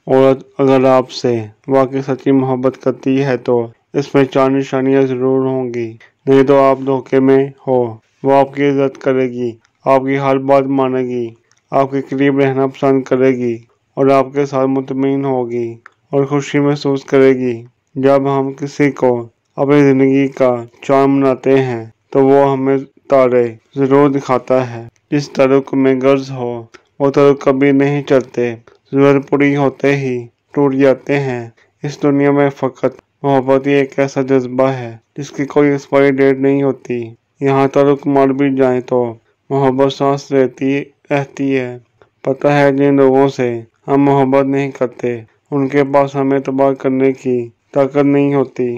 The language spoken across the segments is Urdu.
عورت اگر آپ سے واقعی سچی محبت کرتی ہے تو اس میں 4 نشانیاں ضرور ہوں گی، نہیں تو آپ دھوکے میں ہو۔ وہ آپ کی عزت کرے گی، آپ کی ہر بات مانے گی، آپ کے قریب رہنا پسند کرے گی اور آپ کے ساتھ مطمئن ہوگی اور خوشی محسوس کرے گی۔ جب ہم کسی کو اپنی زندگی کا چاند بناتے ہیں تو وہ ہمیں تارے ضرور دکھاتا ہے۔ جس تعلق میں غرض ہو وہ تعلق کبھی نہیں چلتے، ضرورت پوری ہوتے ہی ٹوٹ جاتے ہیں۔ اس دنیا میں فقط محبت ہی ایک ایسا جذبہ ہے جس کی کوئی ایکسپائری ڈیٹ نہیں ہوتی۔ یہاں تعلق مر بھی جائیں تو محبت سانس لیتی رہتی ہے۔ پتہ ہے جن لوگوں سے ہم محبت نہیں کرتے ان کے پاس ہمیں تباہ کرنے کی طاقت نہیں ہوتی۔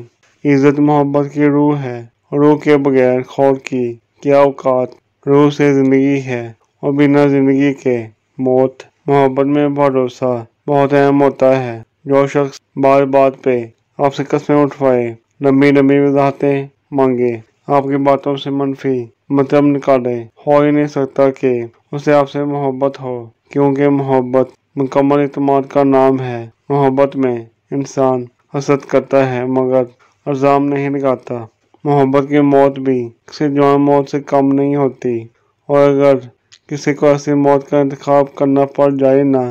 عزت محبت کی روح ہے، روح کے بغیر خور کی کیا اوقات۔ روح سے زندگی ہے اور بنا زندگی کے موت۔ محبت میں بھروسہ بہت اہم ہوتا ہے۔ جو شخص بار بات پہ آپ سے قسمیں اٹھوائے، لمبی لمبی وضاحتیں مانگے، آپ کی باتوں سے منفی مطلب نکالے، ہو ہی نہیں سکتا کہ اسے آپ سے محبت ہو، کیونکہ محبت مکمل اعتماد کا نام ہے۔ محبت میں انسان حسد کرتا ہے مگر الزام نہیں لگاتا۔ محبت کی موت بھی کسی جوان موت سے کم نہیں ہوتی، اور اگر کسی کو ایسی موت کا انتخاب کرنا پڑ جائے نا،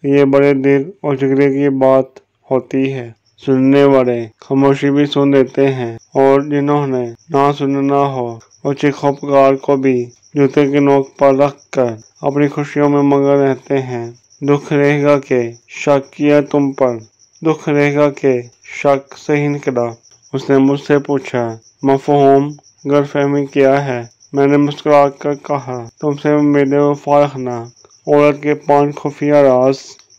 یہ بڑے دل اور جگرے کی بات ہوتی ہے۔ سننے والے خاموشی بھی سن لیتے ہیں، اور جنہوں نے نہ سننا ہو وہ چیخو پکار کو بھی جوتے کی نوک پر رکھ کر اپنی خوشیوں میں مگن رہتے ہیں۔ دکھ رہے گا کہ شک کیا تم پر، دکھ رہے گا کہ شک صحیح نکلا۔ اس نے مجھ سے پوچھا مفہوم غلط فہمی کیا ہے؟ میں نے مسکرا کر کہا تم سے میرے وفا رکھنا۔ عورت کے 5 خفیہ راز۔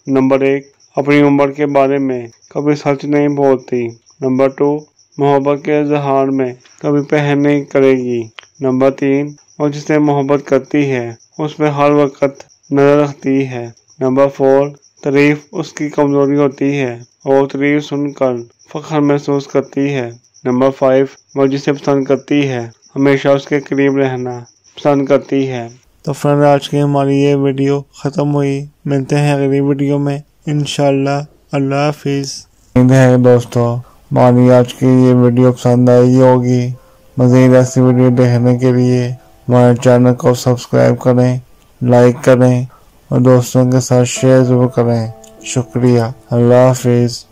نمبر 1، اپنی عمر کے بارے میں کبھی سچ نہیں بولتی۔ نمبر 2، محبت کے اظہار میں کبھی پہل نہیں کرے گی۔ نمبر 3، وہ جسے محبت کرتی ہے اس میں ہر وقت نظر رکھتی ہے۔ نمبر 4، تعریف اس کی کمزوری ہوتی ہے اور تعریف سن کر فخر محسوس کرتی ہے۔ نمبر 5، وہ جسے پسند کرتی ہے ہمیشہ اس کے قریب رہنا پسند کرتی ہے۔ تو فرینڈ آج کی ہماری یہ ویڈیو ختم ہوئی، ملتے ہیں اگلی ویڈیو میں انشاءاللہ۔ اللہ حافظ۔ امید ہے دوستو ہماری آج کی یہ ویڈیو پسند آئی ہوگی۔ مزید ایسی ویڈیو دیکھنے کے لیے ہمارے چینل کو سبسکرائب کریں، لائک کریں اور دوستوں کے ساتھ شیئر ضرور کریں۔ شکریہ۔ اللہ حافظ۔